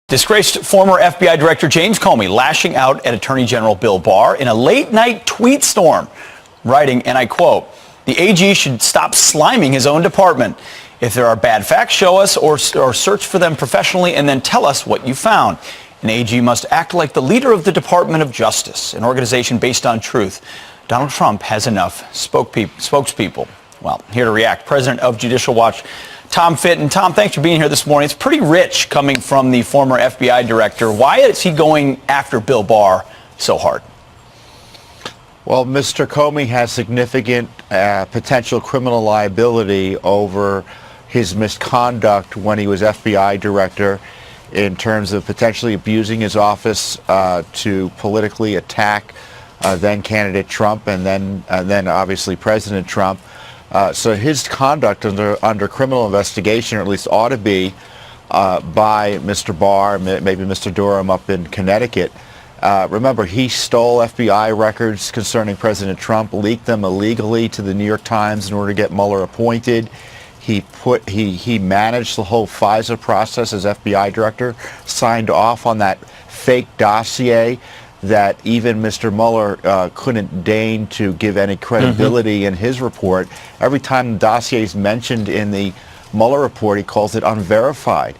Disgraced former FBI Director James Comey lashing out at Attorney General Bill Barr in a late-night tweet storm, writing, and I quote, "The AG should stop sliming his own department. If there are bad facts, show us or search for them professionally and then tell us what you found. An AG must act like the leader of the Department of Justice, an organization based on truth. Donald Trump has enough spokespeople." Well, here to react, President of Judicial Watch, Tom Fitton. Tom, thanks for being here this morning. It's pretty rich coming from the former FBI director. Why is he going after Bill Barr so hard? Well, Mr. Comey has significant potential criminal liability over his misconduct when he was FBI director in terms of potentially abusing his office to politically attack then candidate Trump and then obviously President Trump. So his conduct under criminal investigation, or at least ought to be, by Mr. Barr, maybe Mr. Durham up in Connecticut. Remember, he stole FBI records concerning President Trump, leaked them illegally to the New York Times in order to get Mueller appointed. He managed the whole FISA process as FBI director, signed off on that fake dossier that even Mr. Mueller couldn't deign to give any credibility in his report. Every time the dossier is mentioned in the Mueller report, he calls it unverified.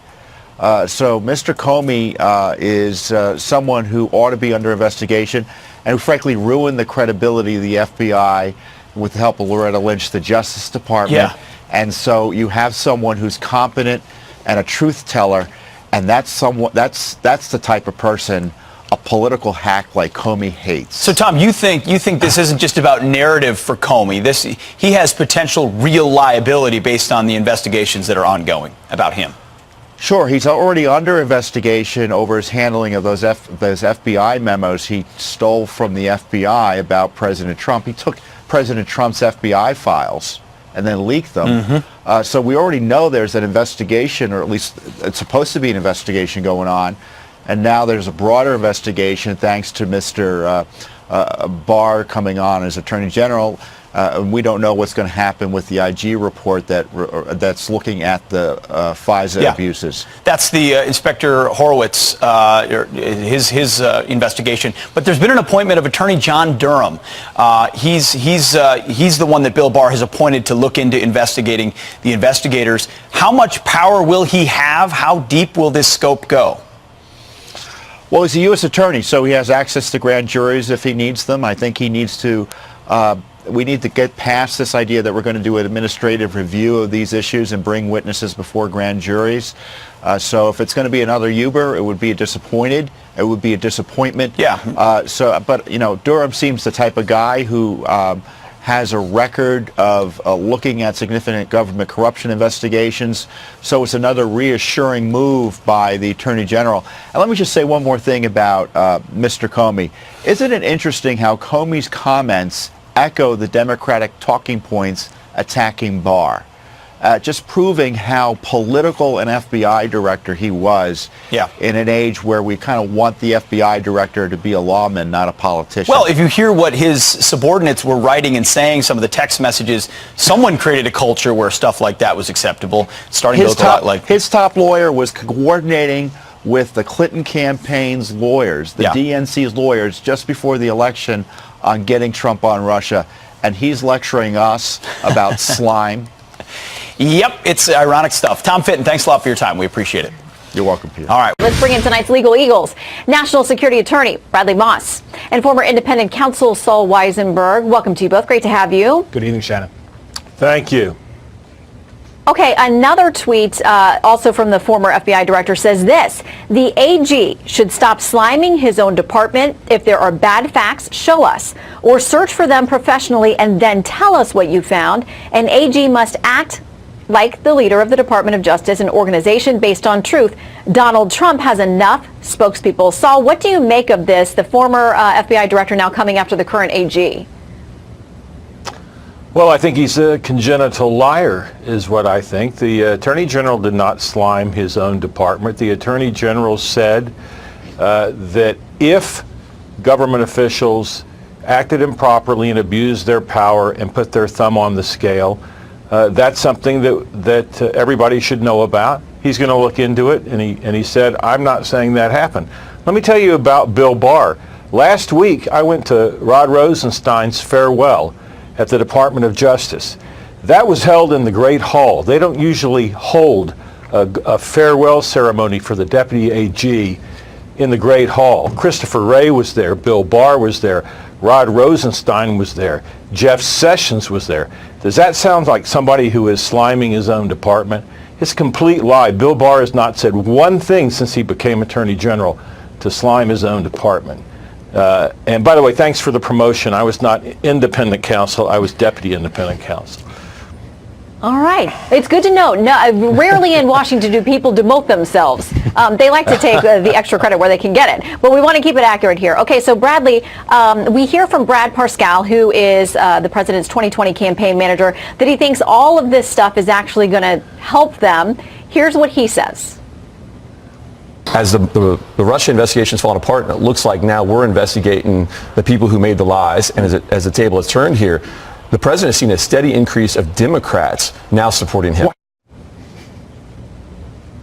So Mr. Comey is someone who ought to be under investigation and who frankly ruined the credibility of the FBI with the help of Loretta Lynch, the Justice Department. Yeah. And so you have someone who's competent and a truth teller, and that's the type of person a political hack like Comey hates. So, Tom, you think this isn't just about narrative for Comey? He has potential real liability based on the investigations that are ongoing about him. Sure, he's already under investigation over his handling of those FBI memos he stole from the FBI about President Trump. He took President Trump's FBI files and then leaked them. So we already know there's an investigation, or at least it's supposed to be an investigation going on. And now there's a broader investigation thanks to Mr. Barr coming on as Attorney General. And we don't know what's going to happen with the IG report that's looking at the FISA abuses. That's the Inspector Horowitz, his investigation. But there's been an appointment of Attorney John Durham. He's the one that Bill Barr has appointed to look into investigating the investigators. How much power will he have? How deep will this scope go? Well, he's a U.S. attorney, so he has access to grand juries if he needs them. I think he needs to, we need to get past this idea that we're going to do an administrative review of these issues and bring witnesses before grand juries. So if it's going to be another Uber, it would be it would be a disappointment. Yeah. But, you know, Durham seems the type of guy who has a record of looking at significant government corruption investigations. So it's another reassuring move by the Attorney General. And let me just say one more thing about Mr. Comey. Isn't it interesting how Comey's comments echo the Democratic talking points attacking Barr? Just proving how political an FBI director he was in an age where we kind of want the FBI director to be a lawman, not a politician. Well, if you hear what his subordinates were writing and saying, some of the text messages, someone created a culture where stuff like that was acceptable. Starting to look a lot like his top lawyer was coordinating with the Clinton campaign's lawyers, the DNC's lawyers, just before the election on getting Trump on Russia. And he's lecturing us about slime. Yep, it's ironic stuff. Tom Fitton, thanks a lot for your time. We appreciate it. You're welcome, Peter. All right. Let's bring in tonight's legal eagles. National Security Attorney Bradley Moss and former independent counsel Saul Weisenberg. Welcome to you both. Great to have you. Good evening, Shannon. Thank you. Okay, another tweet also from the former FBI director says this: the AG should stop sliming his own department. If there are bad facts, show us or search for them professionally and then tell us what you found. An AG must act like the leader of the Department of Justice, an organization based on truth. Donald Trump has enough spokespeople. Saul, what do you make of this? The former FBI director now coming after the current AG. Well, I think he's a congenital liar, is what I think. The Attorney General did not slime his own department. The Attorney General said that if government officials acted improperly and abused their power and put their thumb on the scale, that's something that everybody should know about. he's going to look into it, and he said, I'm not saying that happened. Let me tell you about Bill Barr. Last week, I went to Rod Rosenstein's farewell at the Department of Justice. That was held in the Great Hall. They don't usually hold a farewell ceremony for the Deputy AG in the Great Hall. Christopher Wray was there, Bill Barr was there, Rod Rosenstein was there, Jeff Sessions was there. Does that sound like somebody who is sliming his own department? It's a complete lie. Bill Barr has not said one thing since he became Attorney General to slime his own department. And by the way, thanks for the promotion. I was not independent counsel, I was deputy independent counsel. All right. It's good to know. No, rarely in Washington do people demote themselves. They like to take the extra credit where they can get it. But we want to keep it accurate here. Okay, so Bradley, we hear from Brad Parscale, who is the president's 2020 campaign manager, that he thinks all of this stuff is actually going to help them. Here's what he says. As the Russia investigation's fallen apart, and it looks like now we're investigating the people who made the lies, and as the table has turned here, the president has seen a steady increase of Democrats now supporting him.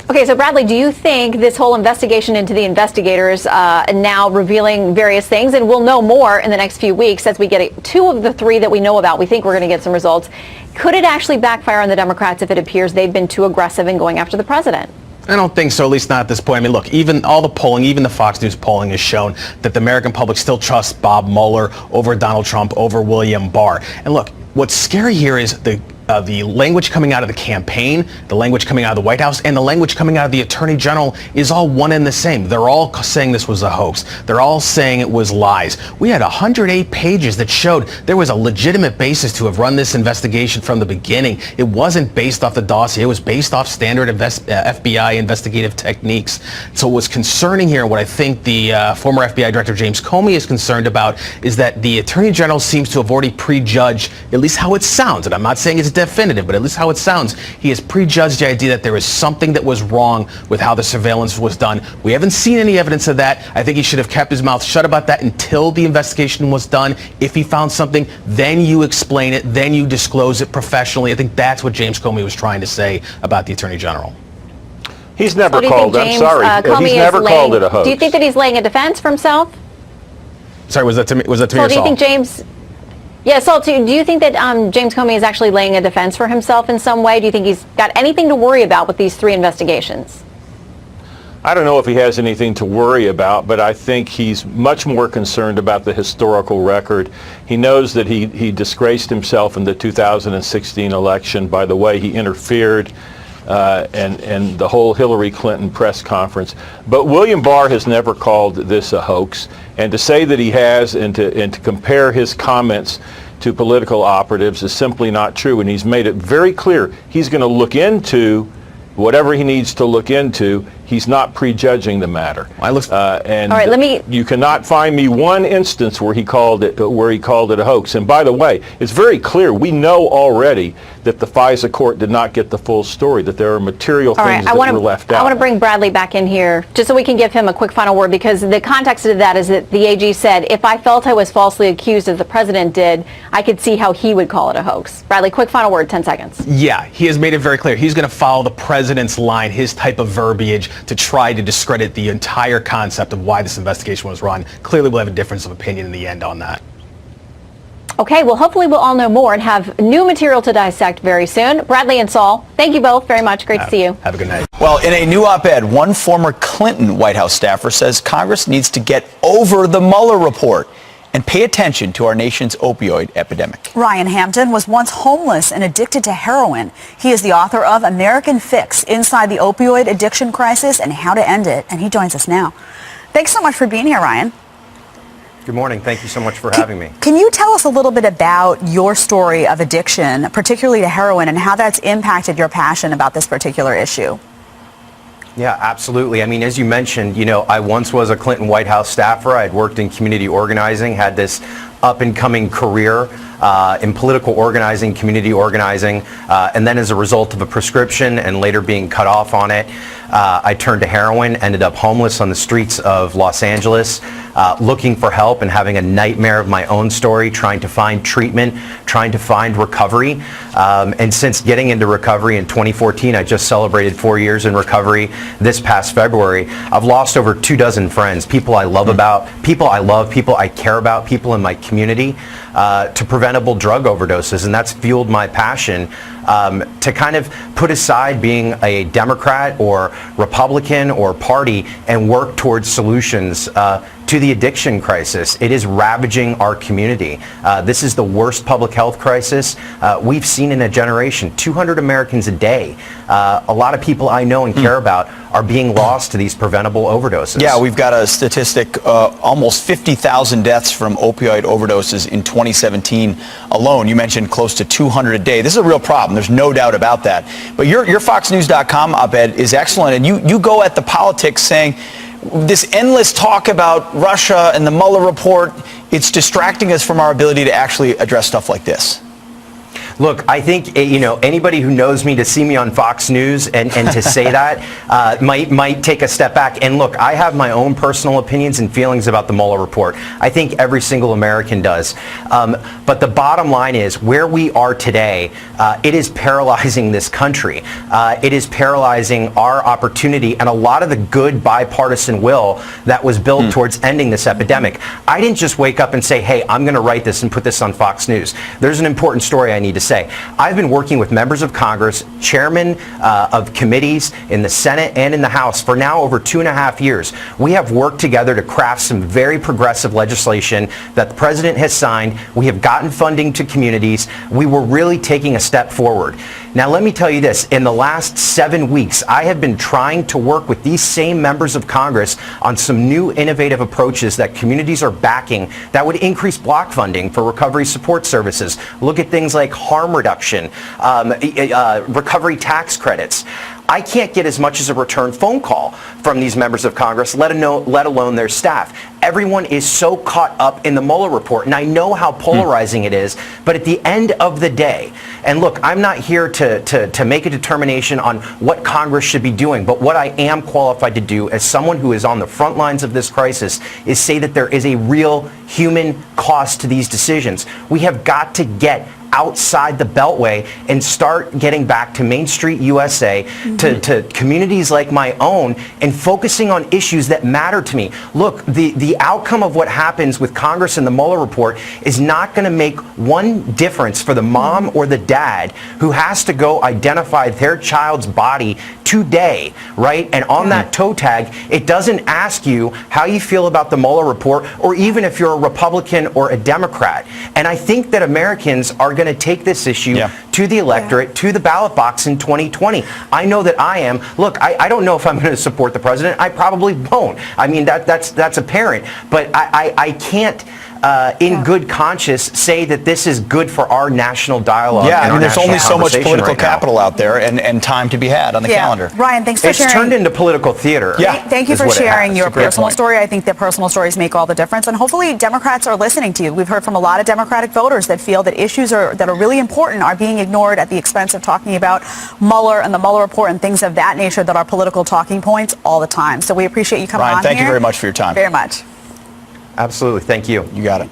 Okay, so Bradley, do you think this whole investigation into the investigators now revealing various things, and we'll know more in the next few weeks as we get two of the three that we know about, we think we're going to get some results, could it actually backfire on the Democrats if it appears they've been too aggressive in going after the president? I don't think so, at least not at this point. I mean, look, even all the polling, even the Fox News polling has shown that the American public still trusts Bob Mueller over Donald Trump, over William Barr. And look, what's scary here is the language coming out of the campaign, the language coming out of the White House, and the language coming out of the Attorney General is all one and the same. They're all saying this was a hoax. They're all saying it was lies. We had 108 pages that showed there was a legitimate basis to have run this investigation from the beginning. It wasn't based off the dossier. It was based off standard FBI investigative techniques. So what's concerning here, and what I think the former FBI Director James Comey is concerned about, is that the Attorney General seems to have already prejudged, at least how it sounds, and I'm not saying it's definitive, but at least how it sounds, he has prejudged the idea that there is something that was wrong with how the surveillance was done. We haven't seen any evidence of that. I think he should have kept his mouth shut about that until the investigation was done. If he found something, then you explain it, then you disclose it professionally. I think that's what James Comey was trying to say about the Attorney General. He's never So called, I'm sorry, he's never called it a hoax. Do you think that he's laying a defense for himself? Sorry, was that to me or So do you Saul? think James... Yeah, so do you think that James Comey is actually laying a defense for himself in some way? Do you think he's got anything to worry about with these three investigations? I don't know if he has anything to worry about, but I think he's much more concerned about the historical record. He knows that he disgraced himself in the 2016 election by the way he interfered and the whole Hillary Clinton press conference. But William Barr has never called this a hoax. And to say that he has and to compare his comments to political operatives is simply not true. And he's made it very clear he's going to look into whatever he needs to look into. He's not prejudging the matter. And all right, you cannot find me one instance where he called it a hoax. And by the way, it's very clear. We know already that the FISA court did not get the full story, that there are material things that were left out. I want to bring Bradley back in here just so we can give him a quick final word, because the context of that is that the AG said, if I felt I was falsely accused as the president did, I could see how he would call it a hoax. Bradley, quick final word, 10 seconds. Yeah, he has made it very clear. He's going to follow the president's line, his type of verbiage, to try to discredit the entire concept of why this investigation was run. Clearly, we'll have a difference of opinion in the end on that. Okay, well, hopefully we'll all know more and have new material to dissect very soon. Bradley and Saul, thank you both very much. Great to see you. Have a good night. Well, in a new op-ed, one former Clinton White House staffer says Congress needs to get over the Mueller report and pay attention to our nation's opioid epidemic. Ryan Hampton was once homeless and addicted to heroin. He is the author of American Fix, Inside the Opioid Addiction Crisis and How to End It, and he joins us now. Thanks so much for being here, Ryan. Good morning. Thank you so much for having me. Can you tell us a little bit about your story of addiction, particularly to heroin, and how that's impacted your passion about this particular issue? Yeah, absolutely. I mean, as you mentioned, I once was a Clinton White House staffer. I had worked in community organizing, had this up-and-coming career in political organizing, community organizing, and then as a result of a prescription and later being cut off on it, I turned to heroin, ended up homeless on the streets of Los Angeles, looking for help and having a nightmare of my own story, trying to find treatment, trying to find recovery. And since getting into recovery in 2014, I just celebrated 4 years in recovery this past February. I've lost over 24 friends, people I love about, people I love, people I care about, people in my community, to preventable drug overdoses. And that's fueled my passion to kind of put aside being a Democrat or Republican or party and work towards solutions to the addiction crisis. It is ravaging our community. This is the worst public health crisis we've seen in a generation. 200 Americans a day. A lot of people I know and care about are being lost to these preventable overdoses. Yeah, we've got a statistic, almost 50,000 deaths from opioid overdoses in 2017 alone. You mentioned close to 200 a day. This is a real problem. There's no doubt about that. But your FoxNews.com op-ed is excellent, and you go at the politics saying this endless talk about Russia and the Mueller report, it's distracting us from our ability to actually address stuff like this. Look, I think, anybody who knows me to see me on Fox News and to say that might take a step back. And look, I have my own personal opinions and feelings about the Mueller report. I think every single American does. But the bottom line is where we are today, it is paralyzing this country. It is paralyzing our opportunity and a lot of the good bipartisan will that was built towards ending this epidemic. I didn't just wake up and say, hey, I'm going to write this and put this on Fox News. There's an important story I need to say. I've been working with members of Congress, chairmen of committees in the Senate and in the House for now over 2.5 years. We have worked together to craft some very progressive legislation that the president has signed. We have gotten funding to communities. We were really taking a step forward. Now, let me tell you this. In the last 7 weeks, I have been trying to work with these same members of Congress on some new innovative approaches that communities are backing that would increase block funding for recovery support services. Look at things like harm reduction, recovery tax credits. I can't get as much as a return phone call from these members of Congress, let alone their staff. Everyone is so caught up in the Mueller report, and I know how polarizing it is, but at the end of the day, and look, I'm not here to make a determination on what Congress should be doing, but what I am qualified to do as someone who is on the front lines of this crisis is say that there is a real human cost to these decisions. We have got to get outside the Beltway and start getting back to Main Street USA, to communities like my own, and focusing on issues that matter to me. Look, the outcome of what happens with Congress and the Mueller report is not going to make one difference for the mom or the dad who has to go identify their child's body today, right? And on that toe tag, it doesn't ask you how you feel about the Mueller report or even if you're a Republican or a Democrat. And I think that Americans are going to take this issue to the electorate, to the ballot box in 2020. I know that I am. Look, I don't know if I'm going to support the president. I probably won't. I mean, that's apparent. But I can't, in good conscience, say that this is good for our national dialogue. Yeah, I mean, there's only so much political right capital out there and time to be had on the calendar. Ryan, thanks for sharing. It's turned into political theater. Yeah. Thank you for sharing your personal story. I think that personal stories make all the difference. And hopefully Democrats are listening to you. We've heard from a lot of Democratic voters that feel that issues that are really important are being ignored at the expense of talking about Mueller and the Mueller report and things of that nature that are political talking points all the time. So we appreciate you coming on here. Ryan, thank you very much for your time. Very much. Absolutely. Thank you. You got it.